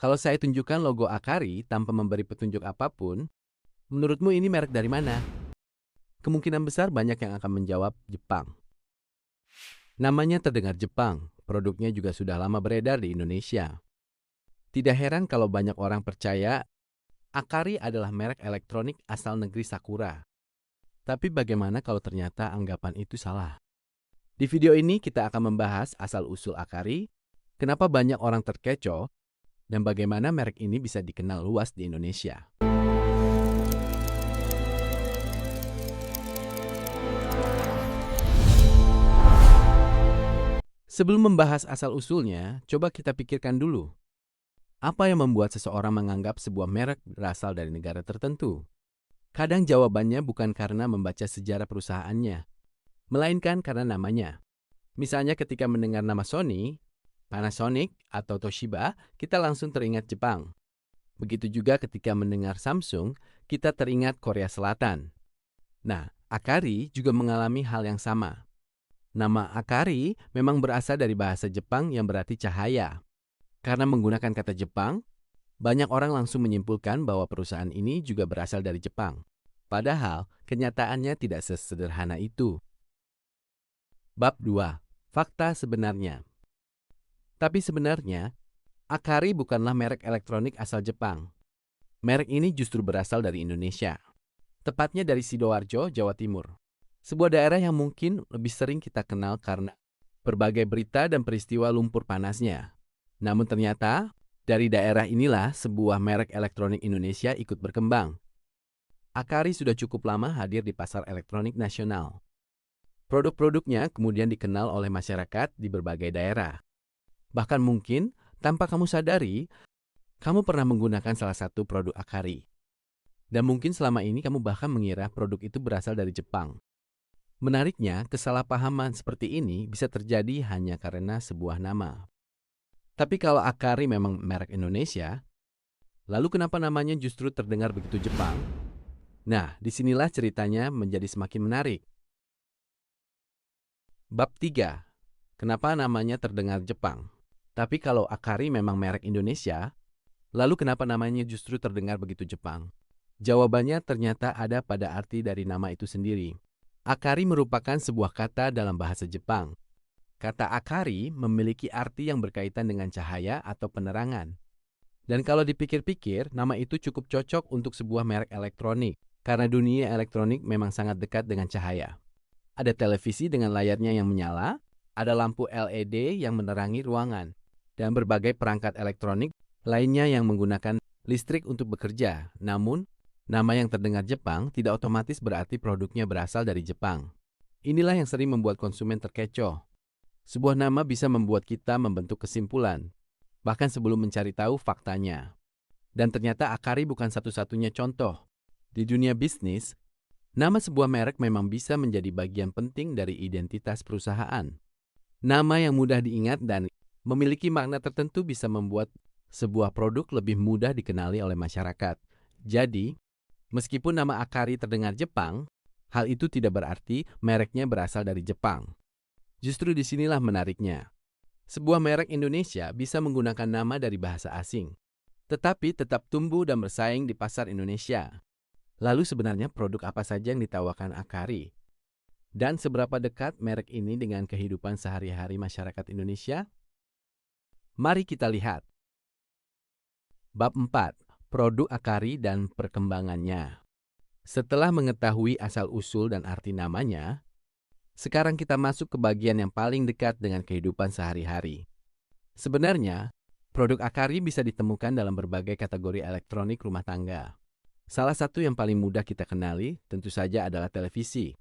Kalau saya tunjukkan logo Akari tanpa memberi petunjuk apapun, menurutmu ini merek dari mana? Kemungkinan besar banyak yang akan menjawab Jepang. Namanya terdengar Jepang, produknya juga sudah lama beredar di Indonesia. Tidak heran kalau banyak orang percaya Akari adalah merek elektronik asal negeri Sakura. Tapi bagaimana kalau ternyata anggapan itu salah? Di video ini kita akan membahas asal-usul Akari, kenapa banyak orang terkecoh, dan bagaimana merek ini bisa dikenal luas di Indonesia. Sebelum membahas asal-usulnya, coba kita pikirkan dulu. Apa yang membuat seseorang menganggap sebuah merek berasal dari negara tertentu? Kadang jawabannya bukan karena membaca sejarah perusahaannya, melainkan karena namanya. Misalnya ketika mendengar nama Sony, Panasonic, atau Toshiba, kita langsung teringat Jepang. Begitu juga ketika mendengar Samsung, kita teringat Korea Selatan. Nah, Akari juga mengalami hal yang sama. Nama Akari memang berasal dari bahasa Jepang yang berarti cahaya. Karena menggunakan kata Jepang, banyak orang langsung menyimpulkan bahwa perusahaan ini juga berasal dari Jepang. Padahal, kenyataannya tidak sesederhana itu. Bab 2. Fakta sebenarnya. Tapi sebenarnya, Akari bukanlah merek elektronik asal Jepang. Merek ini justru berasal dari Indonesia. Tepatnya dari Sidoarjo, Jawa Timur. Sebuah daerah yang mungkin lebih sering kita kenal karena berbagai berita dan peristiwa lumpur panasnya. Namun ternyata, dari daerah inilah sebuah merek elektronik Indonesia ikut berkembang. Akari sudah cukup lama hadir di pasar elektronik nasional. Produk-produknya kemudian dikenal oleh masyarakat di berbagai daerah. Bahkan mungkin, tanpa kamu sadari, kamu pernah menggunakan salah satu produk Akari. Dan mungkin selama ini kamu bahkan mengira produk itu berasal dari Jepang. Menariknya, kesalahpahaman seperti ini bisa terjadi hanya karena sebuah nama. Tapi kalau Akari memang merek Indonesia, lalu kenapa namanya justru terdengar begitu Jepang? Nah, disinilah ceritanya menjadi semakin menarik. Bab 3. Kenapa namanya terdengar Jepang? Tapi kalau Akari memang merek Indonesia, lalu kenapa namanya justru terdengar begitu Jepang? Jawabannya ternyata ada pada arti dari nama itu sendiri. Akari merupakan sebuah kata dalam bahasa Jepang. Kata Akari memiliki arti yang berkaitan dengan cahaya atau penerangan. Dan kalau dipikir-pikir, nama itu cukup cocok untuk sebuah merek elektronik, karena dunia elektronik memang sangat dekat dengan cahaya. Ada televisi dengan layarnya yang menyala, ada lampu LED yang menerangi ruangan, dan berbagai perangkat elektronik lainnya yang menggunakan listrik untuk bekerja. Namun, nama yang terdengar Jepang tidak otomatis berarti produknya berasal dari Jepang. Inilah yang sering membuat konsumen terkecoh. Sebuah nama bisa membuat kita membentuk kesimpulan, bahkan sebelum mencari tahu faktanya. Dan ternyata Akari bukan satu-satunya contoh. Di dunia bisnis, nama sebuah merek memang bisa menjadi bagian penting dari identitas perusahaan. Nama yang mudah diingat dan memiliki makna tertentu bisa membuat sebuah produk lebih mudah dikenali oleh masyarakat. Jadi, meskipun nama Akari terdengar Jepang, hal itu tidak berarti mereknya berasal dari Jepang. Justru disinilah menariknya. Sebuah merek Indonesia bisa menggunakan nama dari bahasa asing, tetapi tetap tumbuh dan bersaing di pasar Indonesia. Lalu sebenarnya produk apa saja yang ditawarkan Akari? Dan seberapa dekat merek ini dengan kehidupan sehari-hari masyarakat Indonesia? Mari kita lihat. Bab 4. Produk Akari dan perkembangannya. Setelah mengetahui asal-usul dan arti namanya, sekarang kita masuk ke bagian yang paling dekat dengan kehidupan sehari-hari. Sebenarnya, produk Akari bisa ditemukan dalam berbagai kategori elektronik rumah tangga. Salah satu yang paling mudah kita kenali tentu saja adalah televisi.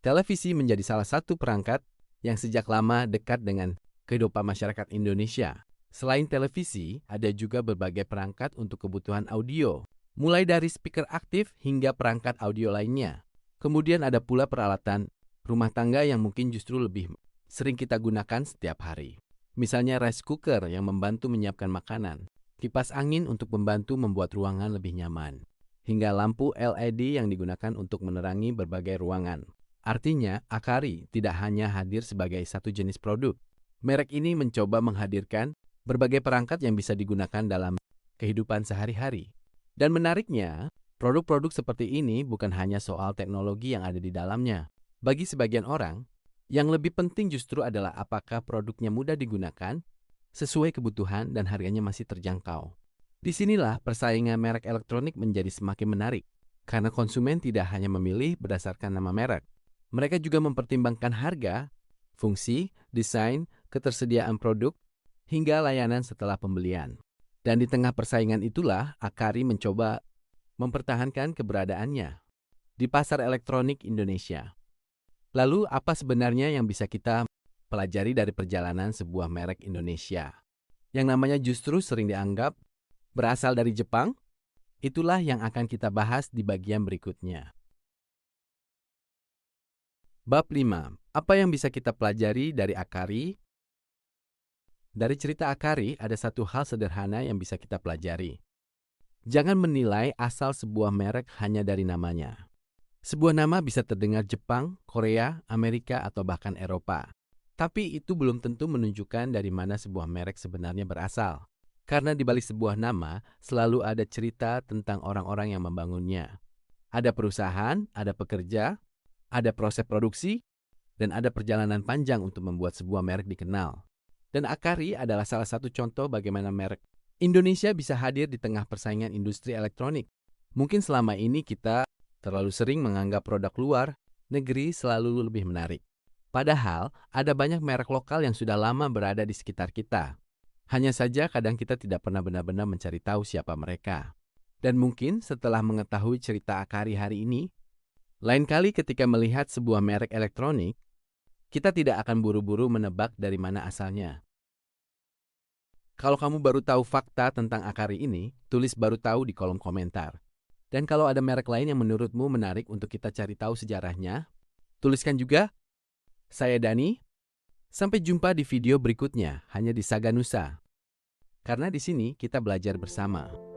Televisi menjadi salah satu perangkat yang sejak lama dekat dengan kehidupan masyarakat Indonesia. Selain televisi, ada juga berbagai perangkat untuk kebutuhan audio, mulai dari speaker aktif hingga perangkat audio lainnya. Kemudian ada pula peralatan rumah tangga yang mungkin justru lebih sering kita gunakan setiap hari. Misalnya rice cooker yang membantu menyiapkan makanan, kipas angin untuk membantu membuat ruangan lebih nyaman, hingga lampu LED yang digunakan untuk menerangi berbagai ruangan. Artinya, Akari tidak hanya hadir sebagai satu jenis produk. Merek ini mencoba menghadirkan berbagai perangkat yang bisa digunakan dalam kehidupan sehari-hari. Dan menariknya, produk-produk seperti ini bukan hanya soal teknologi yang ada di dalamnya. Bagi sebagian orang, yang lebih penting justru adalah apakah produknya mudah digunakan, sesuai kebutuhan dan harganya masih terjangkau. Disinilah persaingan merek elektronik menjadi semakin menarik, karena konsumen tidak hanya memilih berdasarkan nama merek. Mereka juga mempertimbangkan harga, fungsi, desain, ketersediaan produk, hingga layanan setelah pembelian. Dan di tengah persaingan itulah, Akari mencoba mempertahankan keberadaannya di pasar elektronik Indonesia. Lalu, apa sebenarnya yang bisa kita pelajari dari perjalanan sebuah merek Indonesia? Yang namanya justru sering dianggap berasal dari Jepang? Itulah yang akan kita bahas di bagian berikutnya. Bab 5. Apa yang bisa kita pelajari dari Akari? Dari cerita Akari, ada satu hal sederhana yang bisa kita pelajari. Jangan menilai asal sebuah merek hanya dari namanya. Sebuah nama bisa terdengar Jepang, Korea, Amerika, atau bahkan Eropa. Tapi itu belum tentu menunjukkan dari mana sebuah merek sebenarnya berasal. Karena di balik sebuah nama, selalu ada cerita tentang orang-orang yang membangunnya. Ada perusahaan, ada pekerja, ada proses produksi, dan ada perjalanan panjang untuk membuat sebuah merek dikenal. Dan Akari adalah salah satu contoh bagaimana merek Indonesia bisa hadir di tengah persaingan industri elektronik. Mungkin selama ini kita terlalu sering menganggap produk luar negeri selalu lebih menarik. Padahal, ada banyak merek lokal yang sudah lama berada di sekitar kita. Hanya saja kadang kita tidak pernah benar-benar mencari tahu siapa mereka. Dan mungkin setelah mengetahui cerita Akari hari ini, lain kali ketika melihat sebuah merek elektronik, kita tidak akan buru-buru menebak dari mana asalnya. Kalau kamu baru tahu fakta tentang Akari ini, tulis baru tahu di kolom komentar. Dan kalau ada merek lain yang menurutmu menarik untuk kita cari tahu sejarahnya, tuliskan juga. Saya Dani, sampai jumpa di video berikutnya hanya di Saga Nusa. Karena di sini kita belajar bersama.